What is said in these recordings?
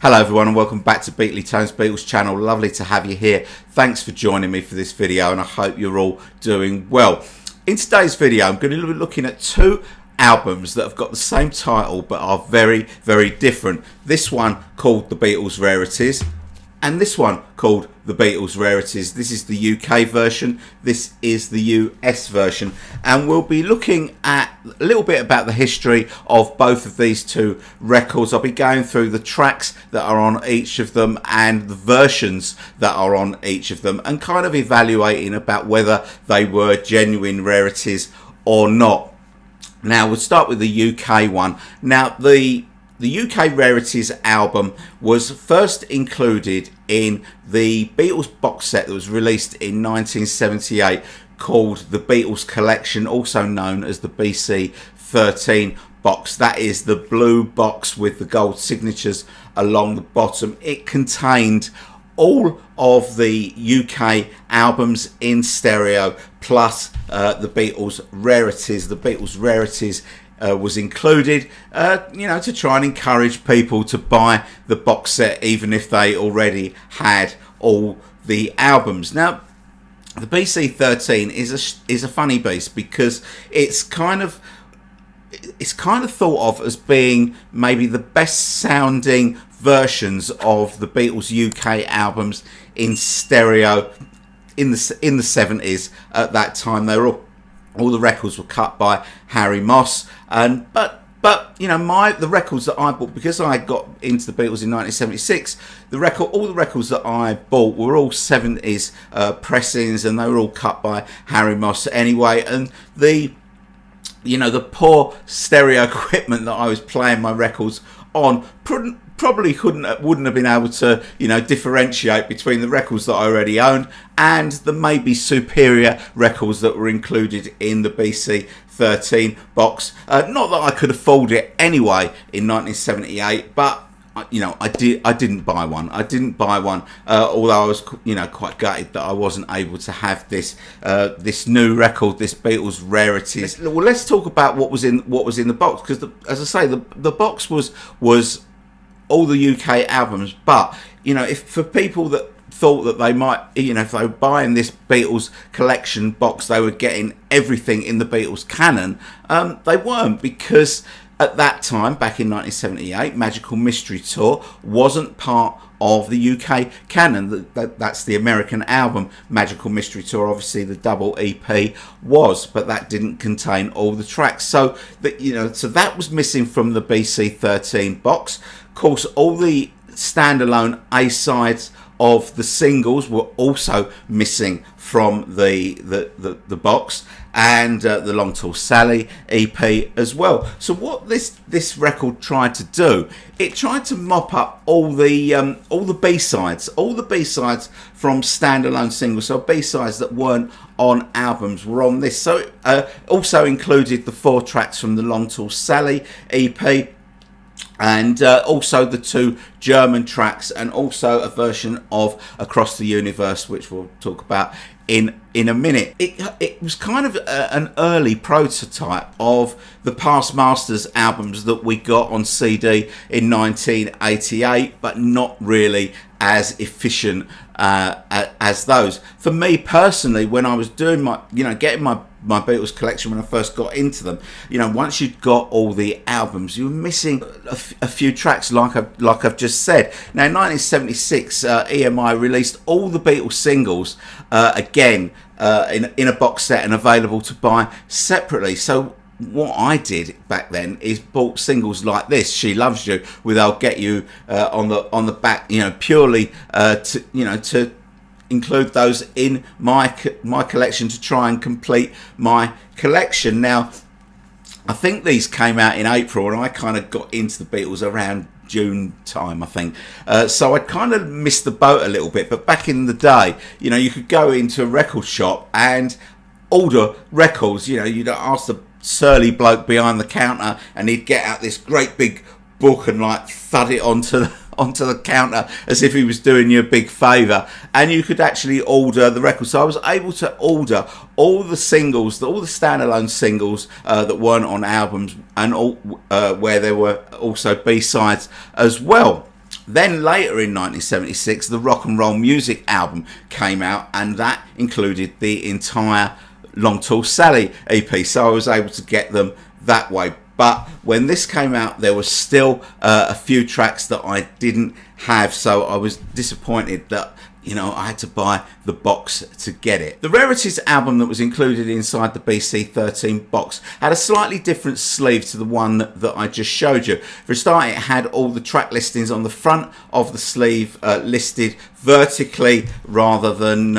Hello everyone and welcome back to Beatles channel. Lovely to have you here. Thanks for joining me for this video and I hope you're all doing well. In today's video I'm going to be looking at two albums that have got the same title but are very, very different. This one called The Beatles Rarities and this one called The Beatles Rarities. This is the UK version, this is the US version, and we'll be looking at a little bit about the history of both of these two records. I'll be going through the tracks that are on each of them and the versions that are on each of them and kind of evaluating about whether they were genuine rarities or not. Now we'll start with the UK one. Now the UK Rarities album was first included in the Beatles box set that was released in 1978 called the Beatles Collection, also known as the BC 13 box. That is the blue box with the gold signatures along the bottom. It contained all of the UK albums in stereo plus the Beatles Rarities. The Beatles Rarities was included, to try and encourage people to buy the box set even if they already had all the albums. Now, the BC 13 is a funny beast because it's kind of thought of as being maybe the best sounding versions of the Beatles UK albums in stereo in the 70s. At that time, they were all the records were cut by Harry Moss, and but the records that I bought, because I got into the Beatles in 1976, all the records that I bought were all 70s pressings, and they were all cut by Harry Moss anyway. And the poor stereo equipment that I was playing my records on probably wouldn't have been able to differentiate between the records that I already owned and the maybe superior records that were included in the BC 13 box. Not that I could afford it anyway in 1978, but I didn't buy one. Although I was quite gutted that I wasn't able to have this new record, this Beatles Rarities. Well, let's talk about what was in the box, because as I say, the box was all the UK albums. But if for people that thought that they might, if they were buying this Beatles collection box, they were getting everything in the Beatles canon, they weren't, because at that time, back in 1978, Magical Mystery Tour wasn't part of the UK canon. That's the American album, Magical Mystery Tour. Obviously, the double EP was, but that didn't contain all the tracks. So that was missing from the BC 13 box. Of course, all the standalone A-sides of the singles were also missing from the box, and the Long Tall Sally EP as well. So what this record tried to do, it tried to mop up all the B-sides, from standalone singles. So B-sides that weren't on albums were on this. So also included the 4 tracks from the Long Tall Sally EP, and also the 2 German tracks, and also a version of Across the Universe, which we'll talk about in a minute. It was kind of an early prototype of the Past Masters albums that we got on CD in 1988, but not really as efficient as those. For me personally, when I was doing my, getting my Beatles collection, when I first got into them, once you'd got all the albums, you were missing a few tracks, like I've just said. Now, in 1976, EMI released all the Beatles singles again in a box set and available to buy separately. So what I did back then is bought singles like this, She Loves You, with I'll Get You on the back, purely to include those in my collection, to try and complete my collection. Now, I think these came out in April, and I kind of got into the Beatles around June time, I think. So I kind of missed the boat a little bit. But back in the day, you could go into a record shop and order records. You'd ask the surly bloke behind the counter, and he'd get out this great big book and thud it onto the counter as if he was doing you a big favour, and you could actually order the record. So I was able to order all the singles, all the standalone singles that weren't on albums, and all where there were also B-sides as well. Then later in 1976, the Rock and Roll Music album came out, and that included the entire Long Tall Sally EP, so I was able to get them that way. But when this came out, there was still a few tracks that I didn't have, so I was disappointed that, you know, I had to buy the box to get it. The Rarities album that was included inside the BC13 box had a slightly different sleeve to the one that I just showed you. For a start, it had all the track listings on the front of the sleeve listed vertically rather than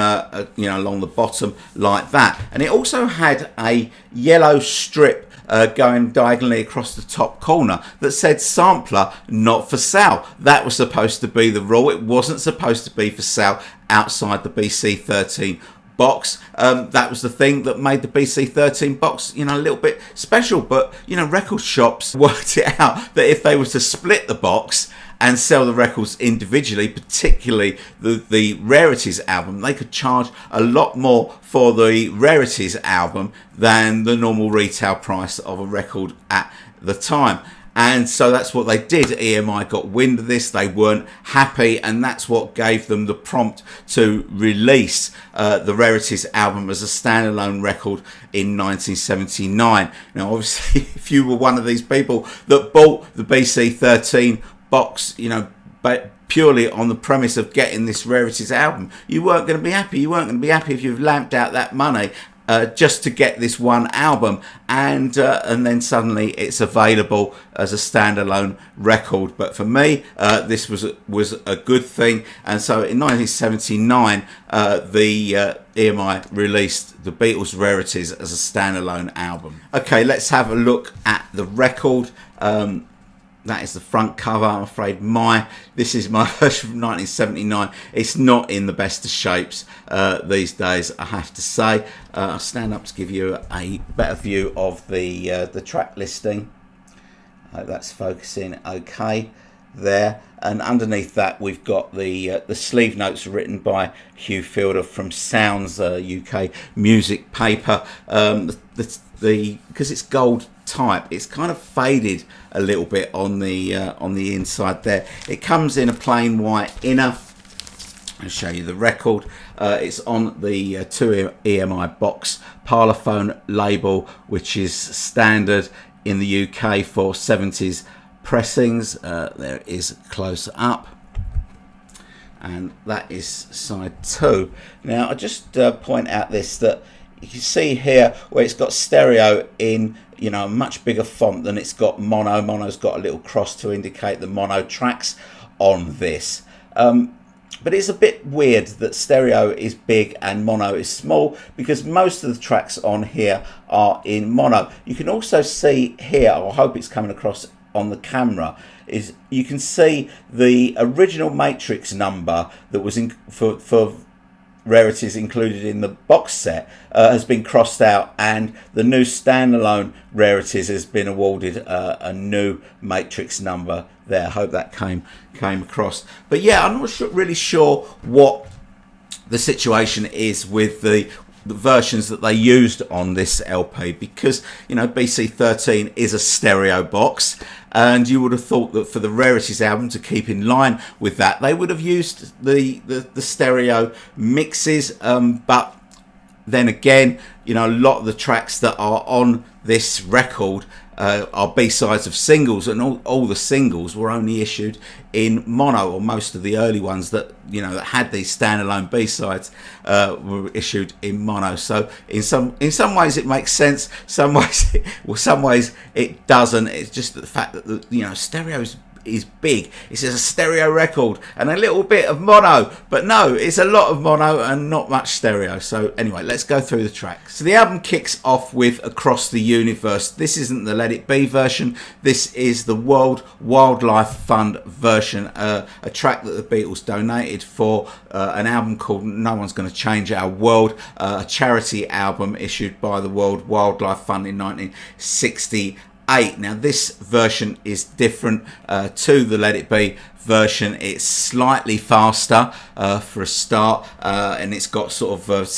you know, along the bottom like that. And it also had a yellow strip going diagonally across the top corner that said sampler not for sale. That was supposed to be the rule. It wasn't supposed to be for sale outside the BC13 box. That was the thing that made the BC13 box, you know, a little bit special. But, you know, record shops worked it out that if they were to split the box and sell the records individually, particularly the Rarities album, they could charge a lot more for the Rarities album than the normal retail price of a record at the time. And so that's what they did. EMI got wind of this, they weren't happy, and that's what gave them the prompt to release the Rarities album as a standalone record in 1979. Now obviously, if you were one of these people that bought the BC13 box, you know, but purely on the premise of getting this Rarities album, you weren't going to be happy. You weren't going to be happy if you've lamped out that money just to get this one album, and then suddenly it's available as a standalone record. But for me, this was a good thing, and so in 1979, the EMI released the Beatles Rarities as a standalone album. Okay, let's have a look at the record. That is the front cover. I'm afraid this is my version from 1979. It's not in the best of shapes these days, I have to say. I'll stand up to give you a better view of the track listing. I hope that's focusing okay there. And underneath that, we've got the sleeve notes written by Hugh Fielder from Sounds UK music paper. Because it's gold type, it's kind of faded a little bit on the inside there. It comes in a plain white inner. I'll show you the record. It's on the 2 EMI box Parlophone label, which is standard in the UK for 70s pressings. There is close up, and that is side 2. Now I just point out this, that you can see here where it's got stereo in, you know, a much bigger font than it's got mono. Mono's got a little cross to indicate the mono tracks on this. But it's a bit weird that stereo is big and mono is small, because most of the tracks on here are in mono. You can also see here, I hope it's coming across on the camera, is you can see the original matrix number that was in for Rarities included in the box set has been crossed out, and the new standalone Rarities has been awarded a new matrix number there. I hope that came across. But yeah, I'm not really sure what the situation is with the versions that they used on this LP, because, you know, BC13 is a stereo box, and you would have thought that for the Rarities album, to keep in line with that, they would have used the stereo mixes. But then again, you know, a lot of the tracks that are on this record are B-sides of singles, and all the singles were only issued in mono, or most of the early ones that, you know, that had these standalone B-sides were issued in mono. So in some ways it makes sense, some ways it doesn't. It's just the fact that you know, stereo is big. It says a stereo record and a little bit of mono, but no, it's a lot of mono and not much stereo. So anyway, let's go through the tracks. So the album kicks off with Across the Universe. This isn't the Let It Be version, this is the World Wildlife Fund version, a track that the Beatles donated for an album called No One's Gonna Change Our World, a charity album issued by the World Wildlife Fund in 1968. Now this version is different to the Let It Be version. It's slightly faster for a start, and it's got sort of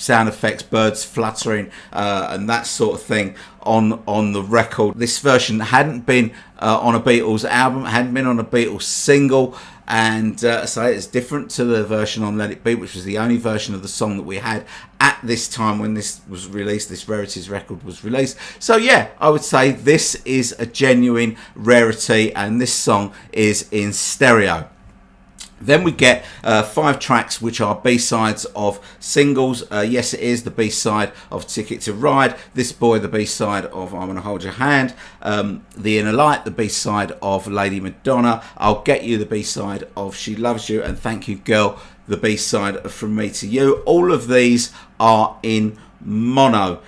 sound effects, birds fluttering, and that sort of thing on the record. This version hadn't been on a Beatles album, hadn't been on a Beatles single, and so it's different to the version on Let It Be, which was the only version of the song that we had at this time when this was released, this Rarities record was released. So yeah, I would say this is a genuine rarity, and this song is in stereo. Then we get 5 tracks which are B-sides of singles. Yes, it is the B-side of Ticket to Ride, This Boy, the B-side of I'm Gonna Hold Your Hand, The Inner Light, the B-side of Lady Madonna, I'll Get You, the B-side of She Loves You, and Thank You Girl, the B-side of From Me to You. All of these are in mono.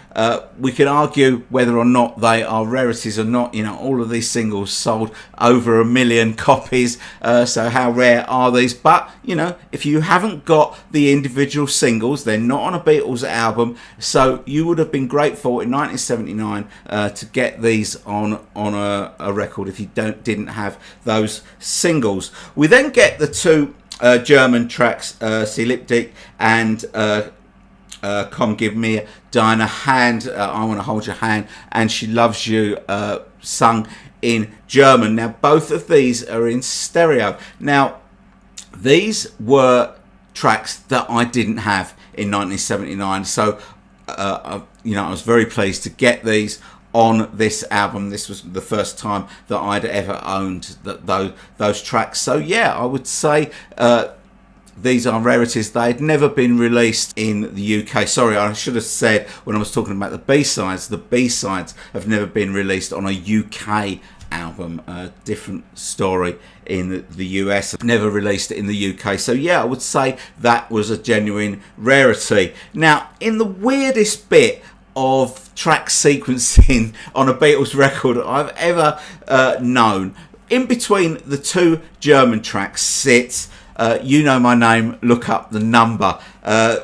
We can argue whether or not they are rarities or not. You know, all of these singles sold over 1 million copies, so how rare are these? But you know, if you haven't got the individual singles, they're not on a Beatles album, so you would have been grateful in 1979 to get these on a record if you didn't have those singles. We then get the 2 German tracks, Sie liebt dich and Komm Give Me Deine Hand, I Want to Hold Your Hand, and She Loves You, sung in German. Now both of these are in stereo. Now these were tracks that I didn't have in 1979, so you know, I was very pleased to get these on this album. This was the first time that I'd ever owned those tracks. So yeah, I would say these are rarities. They had never been released in the UK. Sorry, I should have said when I was talking about the B-sides, the B-sides have never been released on a UK album. Different story in the US, never released it in the UK. So yeah, I would say that was a genuine rarity. Now, in the weirdest bit of track sequencing on a Beatles record I've ever known, in between the 2 German tracks sits You Know My Name, Look Up the Number,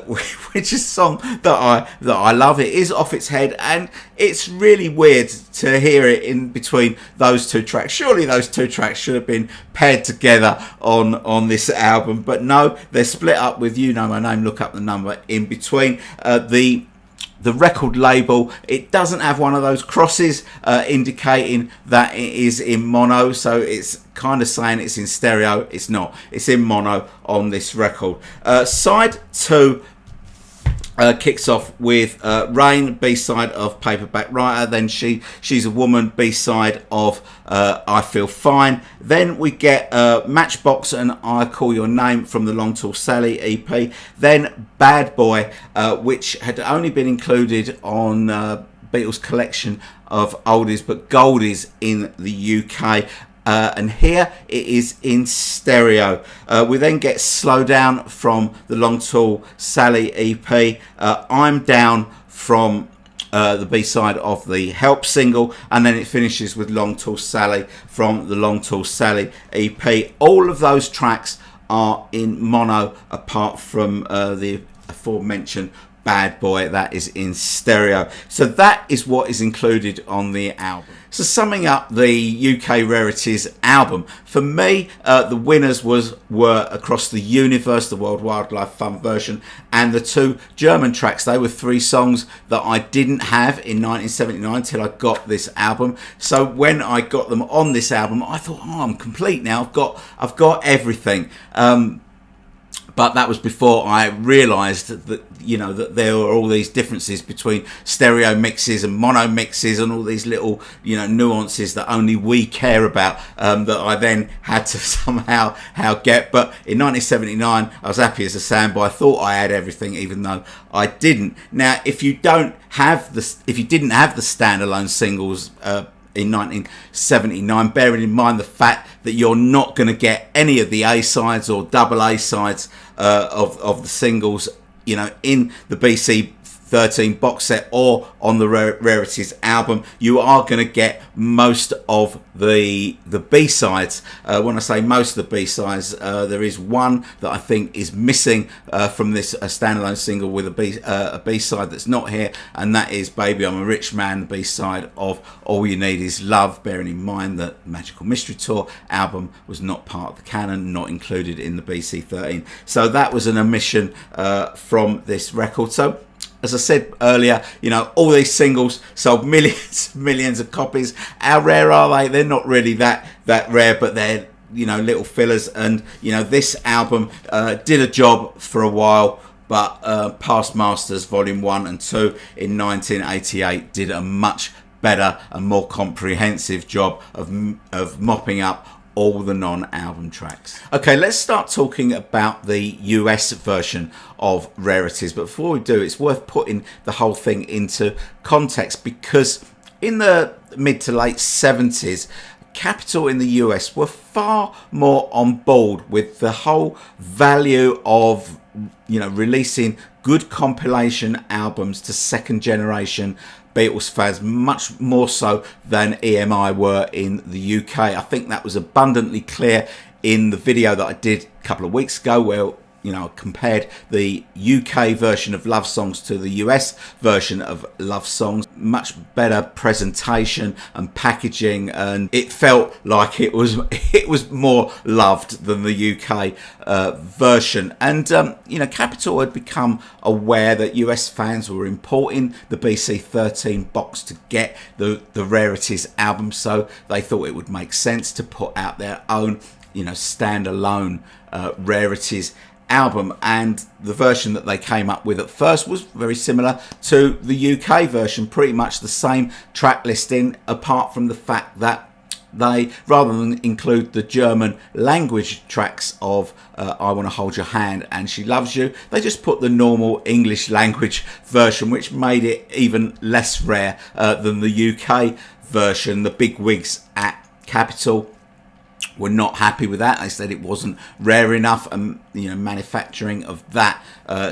which is a song that I love. It is off its head, and it's really weird to hear it in between those 2 tracks. Surely those 2 tracks should have been paired together on this album, but no, they're split up with You Know My Name, Look Up the Number in between. The record label, it doesn't have one of those crosses indicating that it is in mono, so it's kind of saying it's in stereo. It's not. It's in mono on this record. Side 2 kicks off with Rain, B-side of Paperback Writer, then She's a Woman, B-side of I Feel Fine. Then we get Matchbox and I Call Your Name from the Long Tall Sally EP. Then Bad Boy, which had only been included on Beatles collection of oldies but goldies in the UK. And here it is in stereo. We then get Slow Down from the Long Tall Sally EP, I'm Down from the B-side of the Help single, and then it finishes with Long Tall Sally from the Long Tall Sally EP. All of those tracks are in mono apart from the aforementioned Bad Boy, that is in stereo. So that is what is included on the album. So summing up the UK Rarities album, for me the winners were Across the Universe, the World Wildlife Fund version, and the 2 German tracks. They were 3 songs that I didn't have in 1979 till I got this album. So when I got them on this album, I thought, oh, I'm complete now. I've got everything. But that was before I realised that, you know, that there were all these differences between stereo mixes and mono mixes and all these little, you know, nuances that only we care about, that I then had to somehow get. But in 1979, I was happy as a sandboy. I thought I had everything, even though I didn't. Now, if you didn't have the standalone singles in 1979, bearing in mind the fact that you're not going to get any of the A-sides or double A-sides of the singles, you know, in the BC 13 box set or on the Rarities album, you are going to get most of the B-sides. When I say most of the B-sides, there is one that I think is missing from this standalone single with a B-side that's not here, and that is Baby I'm a Rich Man, the B-side of All You Need Is Love, bearing in mind that Magical Mystery Tour album was not part of the canon, not included in the BC 13. So that was an omission from this record. So as I said earlier, you know, all these singles sold millions, millions of copies. How rare are they? They're not really that rare, but they're, you know, little fillers. And, you know, this album did a job for a while, but Past Masters Volume 1 and 2 in 1988 did a much better and more comprehensive job of mopping up all the non-album tracks. Okay, let's start talking about the US version of Rarities. But before we do, it's worth putting the whole thing into context, because in the mid to late 70s, Capitol in the US were far more on board with the whole value of, you know, releasing good compilation albums to second generation Beatles fans, much more so than EMI were in the UK. I think that was abundantly clear in the video that I did a couple of weeks ago, where, you know, I compared the UK version of Love Songs to the US version of Love Songs. Much better presentation and packaging, and it felt like it was more loved than the UK version. And you know, Capitol had become aware that US fans were importing the BC13 box to get the Rarities album, so they thought it would make sense to put out their own, you know, standalone Rarities album. And the version that they came up with at first was very similar to the UK version, pretty much the same track listing, apart from the fact that they, rather than include the German language tracks of I Want to Hold Your Hand and She Loves You, they just put the normal English language version, which made it even less rare than the UK version. The big wigs at Capitol were not happy with that. They said it wasn't rare enough, and, you know, manufacturing of that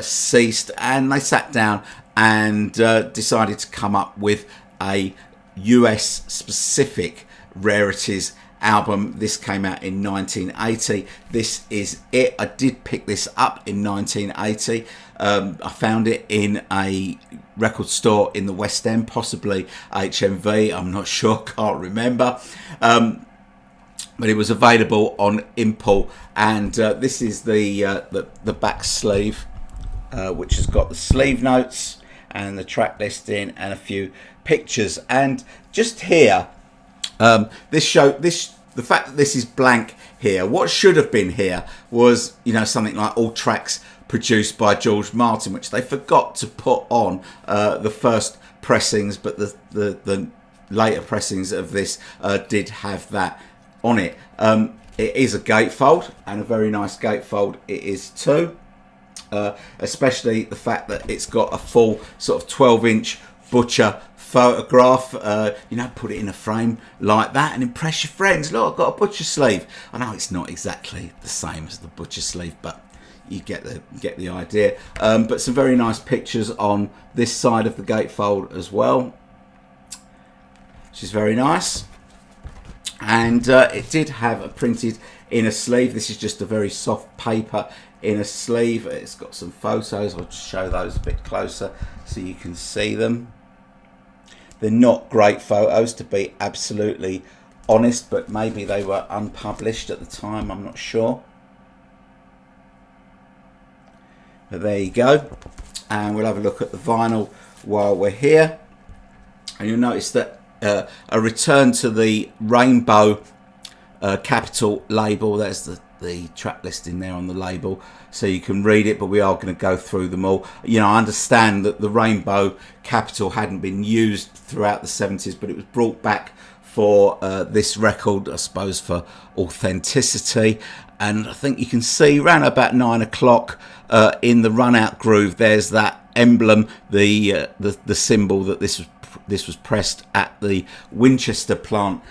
ceased, and they sat down and decided to come up with a US specific Rarities album. This came out in 1980. This is it. I did pick this up in 1980. I found it in a record store in the West End, possibly HMV, I'm not sure, can't remember. But it was available on import, and this is the back sleeve, which has got the sleeve notes and the track listing and a few pictures. And just here, the fact that this is blank here. What should have been here was, you know, something like all tracks produced by George Martin, which they forgot to put on the first pressings, but the later pressings of this did have that on it. It is a gatefold, and a very nice gatefold it is too, especially the fact that it's got a full sort of 12-inch butcher photograph. You know, put it in a frame like that and impress your friends. Look, I've got a butcher sleeve. I know it's not exactly the same as the butcher sleeve, but you get the idea. But some very nice pictures on this side of the gatefold as well, which is very nice. And it did have a printed inner sleeve. This is just a very soft paper inner sleeve. It's got some photos. I'll just show those a bit closer so you can see them. They're not great photos, to be absolutely honest, but maybe they were unpublished at the time, I'm not sure. But there you go. And we'll have a look at the vinyl while we're here. And you'll notice that a return to the rainbow Capitol label. There's the track listing there on the label, so you can read it, but we are going to go through them all. You know, I understand that the rainbow Capitol hadn't been used throughout the 70s, but it was brought back for this record, I suppose, for authenticity. And I think you can see around about 9 o'clock in the run out groove, there's that emblem, the symbol that this was pressed at the Winchester plant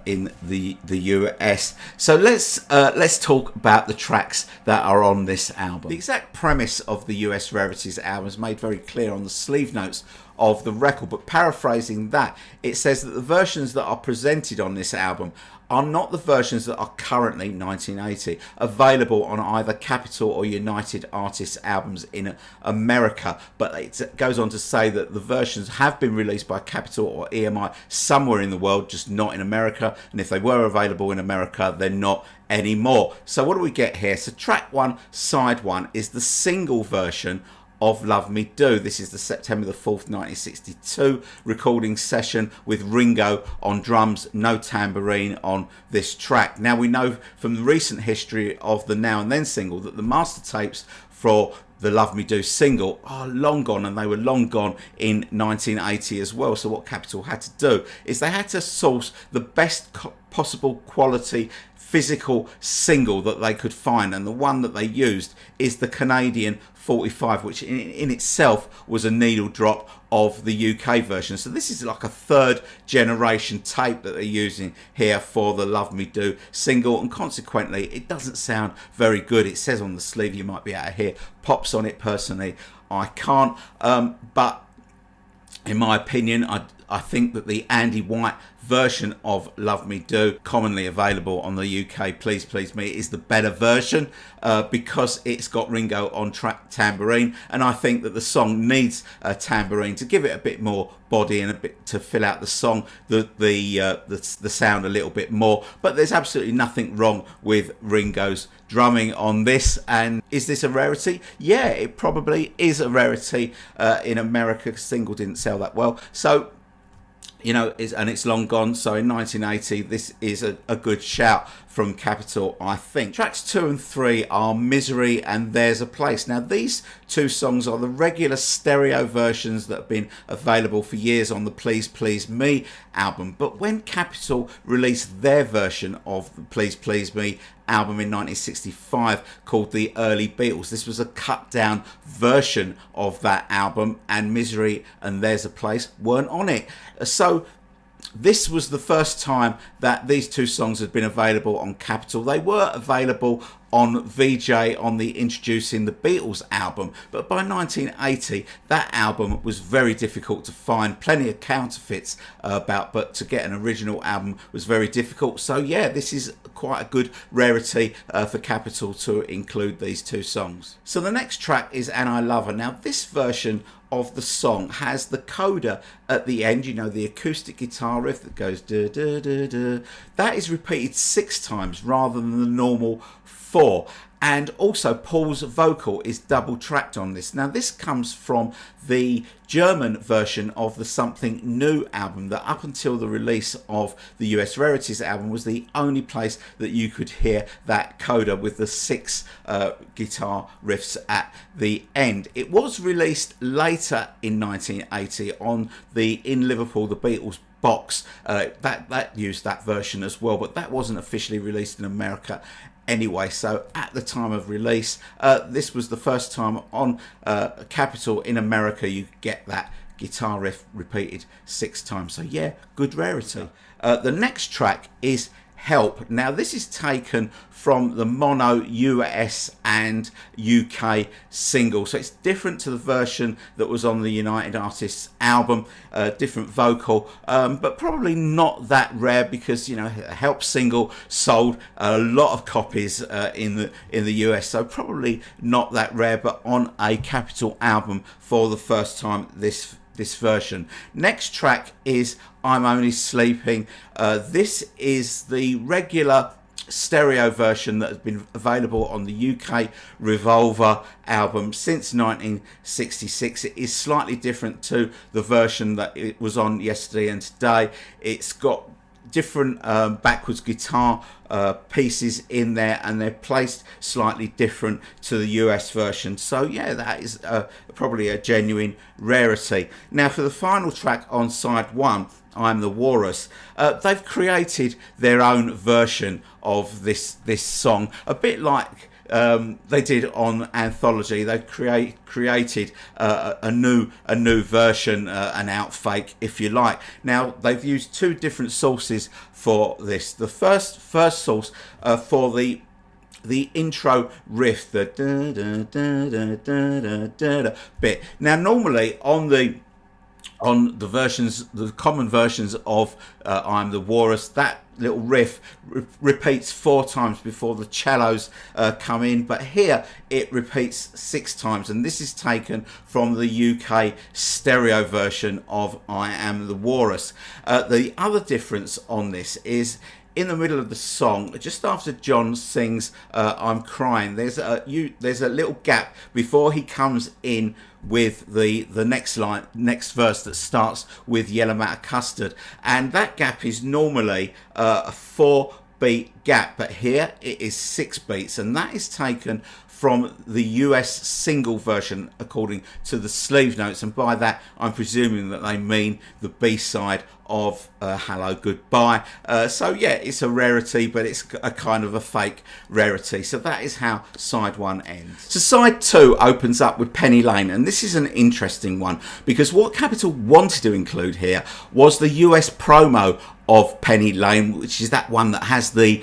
in the US. So let's talk about the tracks that are on this album. The exact premise of the US Rarities album is made very clear on the sleeve notes of the record, but paraphrasing that, it says that the versions that are presented on this album are not the versions that are currently, 1980, available on either Capitol or United Artists albums in America. But it goes on to say that the versions have been released by Capitol or EMI somewhere in the world, just not in America. And if they were available in America, they're not anymore. So what do we get here? So track 1, side 1 is the single version of Love Me Do. This is the September the 4th 1962 recording session with Ringo on drums, no tambourine on this track. Now we know from the recent history of the Now and Then single that the master tapes for the Love Me Do single are long gone, and they were long gone in 1980 as well. So what Capitol had to do is they had to source the best possible quality physical single that they could find, and the one that they used is the Canadian 45, which in itself was a needle drop of the UK version. So this is like a third generation tape that they're using here for the Love Me Do single, and consequently it doesn't sound very good. It says on the sleeve, you might be able to hear pops on it. Personally I can't, but in my opinion, I think that the Andy White version of Love Me Do, commonly available on the UK Please Please Me, is the better version because it's got Ringo on track tambourine, and I think that the song needs a tambourine to give it a bit more body and a bit to fill out the song, the sound a little bit more. But there's absolutely nothing wrong with Ringo's drumming on this. And is this a rarity? Yeah, it probably is a rarity in America. The single didn't sell that well, so you know, and it's long gone. So in 1980, this is a good shout from Capitol, I think. Tracks 2 and 3 are Misery and There's a Place. Now these two songs are the regular stereo versions that have been available for years on the Please Please Me album. But when Capitol released their version of the Please Please Me album in 1965 called The Early Beatles, this was a cut down version of that album, and Misery and There's a Place weren't on it. So this was the first time that these two songs had been available on Capitol. They were available on VJ on the Introducing the Beatles album, but by 1980 that album was very difficult to find. Plenty of counterfeits about, but to get an original album was very difficult. So yeah, this is quite a good rarity for Capitol to include these two songs. So the next track is And I Love Her. Now this version of the song has the coda at the end, you know, the acoustic guitar riff that goes da da da da. That is repeated 6 times rather than the normal 4. And also Paul's vocal is double tracked on this. Now this comes from the German version of the Something New album that up until the release of the US Rarities album was the only place that you could hear that coda with the 6 guitar riffs at the end. It was released later in 1980 on the In Liverpool the Beatles box that used that version as well, but that wasn't officially released in America anyway. So at the time of release, this was the first time on Capitol in America you get that guitar riff repeated 6 times. So yeah, good rarity. The next track is Help. Now this is taken from the mono US and UK single, so it's different to the version that was on the United Artists album, different vocal, but probably not that rare because, you know, Help single sold a lot of copies in the US, so probably not that rare, but on a Capitol album for the first time this version. Next track is I'm Only Sleeping. This is the regular stereo version that has been available on the UK Revolver album since 1966. It is slightly different to the version that it was on Yesterday and Today. It's got different backwards guitar pieces in there, and they're placed slightly different to the US version. So yeah, that is probably a genuine rarity. Now for the final track on side 1, I'm the Walrus, they've created their own version of this song, a bit like they did on Anthology. They created a new version, an outfake if you like. Now they've used 2 different sources for this. The first source for the intro riff, the da, da, da, da, da, da, da, bit. Now normally on the versions, the common versions of I'm the Walrus, that little riff repeats 4 times before the cellos come in, but here it repeats 6 times, and this is taken from the UK stereo version of I Am the Walrus. The other difference on this is in the middle of the song, just after John sings I'm Crying, there's a little gap before he comes in with the next verse that starts with Yellow Matter Custard, and that gap is normally a 4-beat gap, but here it is 6 beats, and that is taken from the US single version according to the sleeve notes, and by that I'm presuming that they mean the B-side of Hello Goodbye. So yeah, it's a rarity, but it's a kind of a fake rarity. So that is how side 1 ends. So side 2 opens up with Penny Lane, and this is an interesting one because what Capitol wanted to include here was the US promo of Penny Lane, which is that one that has the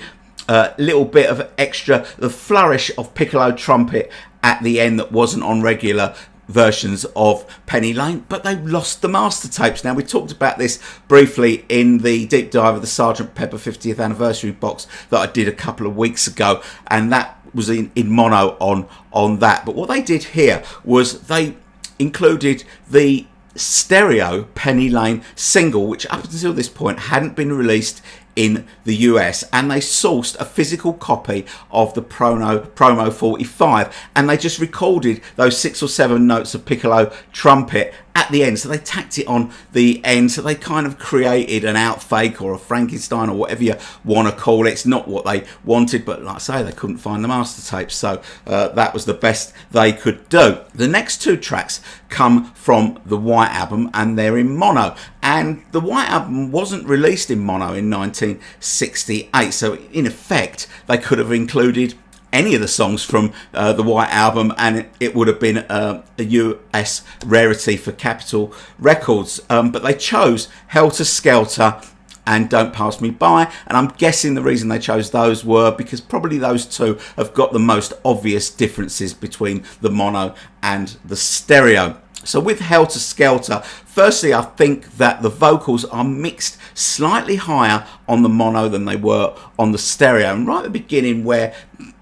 little bit of extra, the flourish of piccolo trumpet at the end that wasn't on regular versions of Penny Lane, but they lost the master tapes. Now, we talked about this briefly in the deep dive of the Sgt. Pepper 50th anniversary box that I did a couple of weeks ago, and that was in mono on that. But what they did here was they included the stereo Penny Lane single, which up until this point hadn't been released in the US, and they sourced a physical copy of the promo 45, and they just recorded those 6 or 7 notes of piccolo trumpet at the end, so they tacked it on the end, so they kind of created an outfake or a Frankenstein or whatever you want to call it. It's not what they wanted, but like I say, they couldn't find the master tapes, so that was the best they could do. The next 2 tracks come from the White Album, and they're in mono, and the White Album wasn't released in mono in 1968, so in effect they could have included any of the songs from the White Album, and it would have been a US rarity for Capitol Records, but they chose Helter Skelter and Don't Pass Me By, and I'm guessing the reason they chose those were because probably those 2 have got the most obvious differences between the mono and the stereo. So with Helter Skelter, firstly, I think that the vocals are mixed slightly higher on the mono than they were on the stereo. And right at the beginning where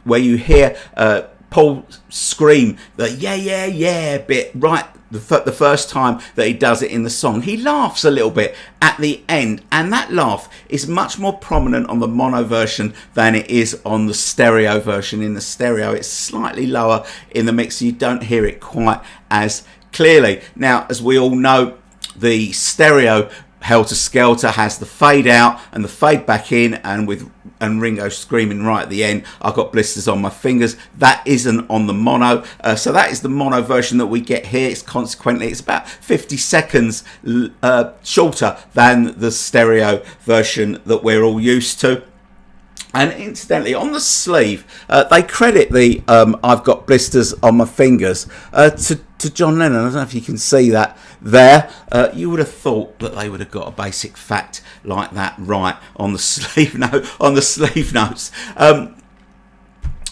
you hear Paul scream the yeah, yeah, yeah bit right the first time that he does it in the song, he laughs a little bit at the end, and that laugh is much more prominent on the mono version than it is on the stereo version. In the stereo, it's slightly lower in the mix, so you don't hear it quite as clearly. Now, as we all know, the stereo Helter Skelter has the fade out and the fade back in, and Ringo screaming right at the end, I've got blisters on my fingers. That isn't on the mono, so that is the mono version that we get here. It's consequently, it's about 50 seconds shorter than the stereo version that we're all used to. And incidentally, on the sleeve, they credit the I've got blisters on my fingers to John Lennon. I don't know if you can see that there. You would have thought that they would have got a basic fact like that right on the sleeve note, on the sleeve notes. The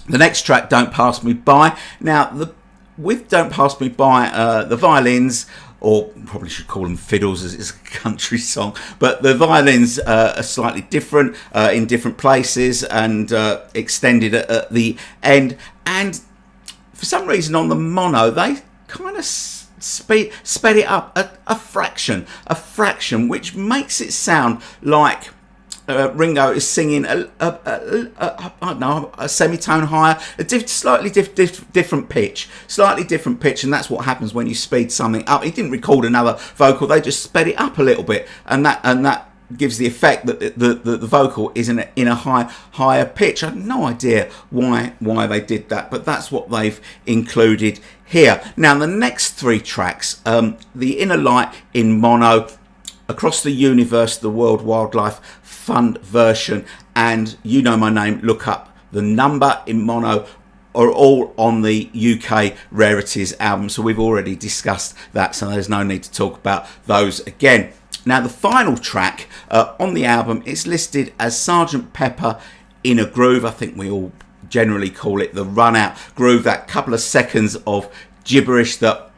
next track, Don't Pass Me By. Now, with Don't Pass Me By, the violins, or probably should call them fiddles as it's a country song, but the violins are slightly different in different places and extended at the end. And for some reason on the mono, they kind of sped it up a fraction, which makes it sound like Ringo is singing I don't know, a semitone higher, slightly different pitch, and that's what happens when you speed something up. He didn't record another vocal; they just sped it up a little bit, and that gives the effect that the vocal is in a higher pitch. I have no idea why they did that, but that's what they've included here. Now, the next 3 tracks, The Inner Light in mono, Across the Universe, the World Wildlife Fund version, and You Know My Name, Look Up the Number in mono, are all on the UK Rarities album. So we've already discussed that, so there's no need to talk about those again. Now, the final track on the album is listed as Sgt. Pepper in a Groove. I think we all generally call it the run out groove, that couple of seconds of gibberish that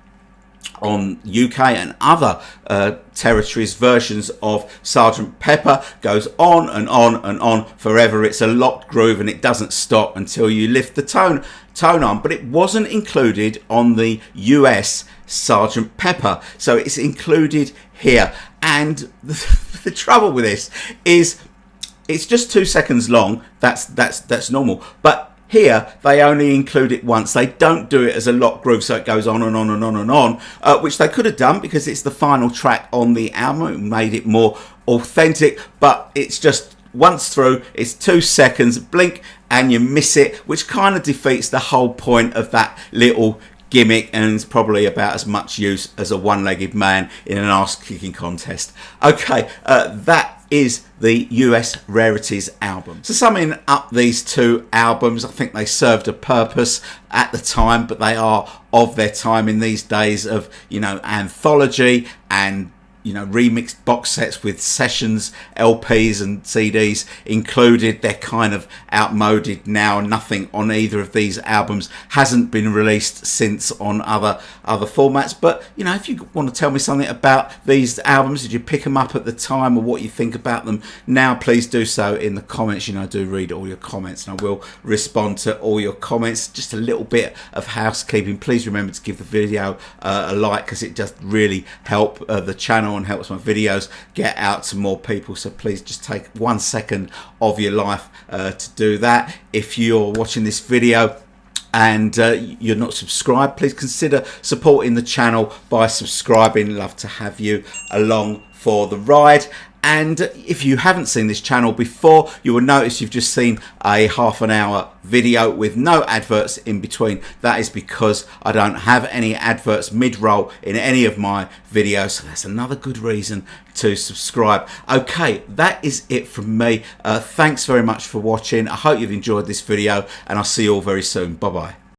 on UK and other territories versions of Sgt. Pepper goes on and on and on forever. It's a locked groove and it doesn't stop until you lift the tone on, but it wasn't included on the US Sgt. Pepper, so it's included here. And the trouble with this is it's just 2 seconds long. That's normal. But here they only include it once. They don't do it as a lock groove, so it goes on and on and on and on, which they could have done because it's the final track on the album. It made it more authentic, but it's just once through, it's 2 seconds, blink and you miss it, which kind of defeats the whole point of that little gimmick, and it's probably about as much use as a one-legged man in an arse-kicking contest. Okay, that is the US Rarities album. So summing up these two albums, I think they served a purpose at the time, but they are of their time in these days of, you know, anthology and, you know, remixed box sets with sessions, LPs and CDs included. They're kind of outmoded now. Nothing on either of these albums hasn't been released since on other formats. But, you know, if you want to tell me something about these albums, did you pick them up at the time, or what you think about them now, please do so in the comments. You know, I do read all your comments and I will respond to all your comments. Just a little bit of housekeeping. Please remember to give the video a like, because it just really helps the channel and helps my videos get out to more people. So please just take 1 second of your life to do that. If you're watching this video and you're not subscribed, please consider supporting the channel by subscribing. Love to have you along for the ride. And if you haven't seen this channel before, you will notice you've just seen a half-an-hour video with no adverts in between. That is because I don't have any adverts mid-roll in any of my videos, so that's another good reason to subscribe. Okay, that is it from me. Thanks very much for watching. I hope you've enjoyed this video, and I'll see you all very soon. Bye-bye.